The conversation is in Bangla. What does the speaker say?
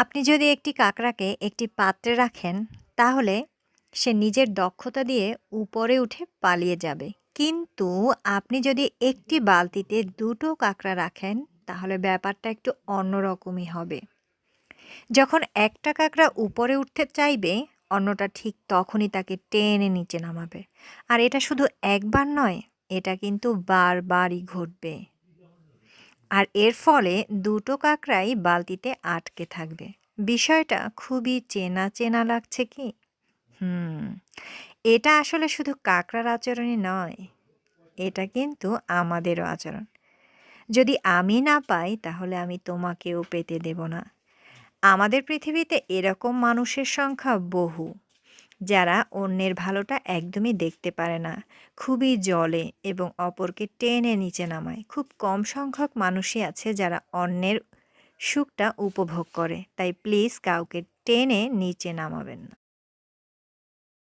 আপনি যদি একটি কাঁকড়াকে একটি পাত্রে রাখেন, তাহলে সে নিজের দক্ষতা দিয়ে উপরে উঠে পালিয়ে যাবে। কিন্তু আপনি যদি একটি বালতিতে ২ টো কাঁকড়া রাখেন, তাহলে ব্যাপারটা একটু অন্যরকমই হবে। যখন একটা কাঁকড়া উপরে উঠতে চাইবে, অন্যটা ঠিক তখনই তাকে টেনে নিচে নামাবে। আর এটা শুধু একবার নয়, এটা কিন্তু বারবারই ঘটবে। আর এর ফলে ২ টো কাঁকড়াই বালতিতে আটকে থাকবে। বিষয়টা খুবই চেনা, চেনা লাগছে কি? হুম, এটা আসলে শুধু কাঁকড়ার আচরণই নয়, এটা কিন্তু আমাদেরও আচরণ। যদি আমি না পাই, তাহলে আমি তোমাকেও পেতে দেব না। আমাদের পৃথিবীতে এরকম মানুষের সংখ্যা বহু, যারা অন্যের ভালোটা একদমই দেখতে পারে না, খুবই জ্বলে এবং অপরকে টেনে নিচে নামায়। খুব কম সংখ্যক মানুষই আছে যারা অন্যের সুখটা উপভোগ করে। তাই প্লিজ কাউকে টেনে নিচে নামাবেন না।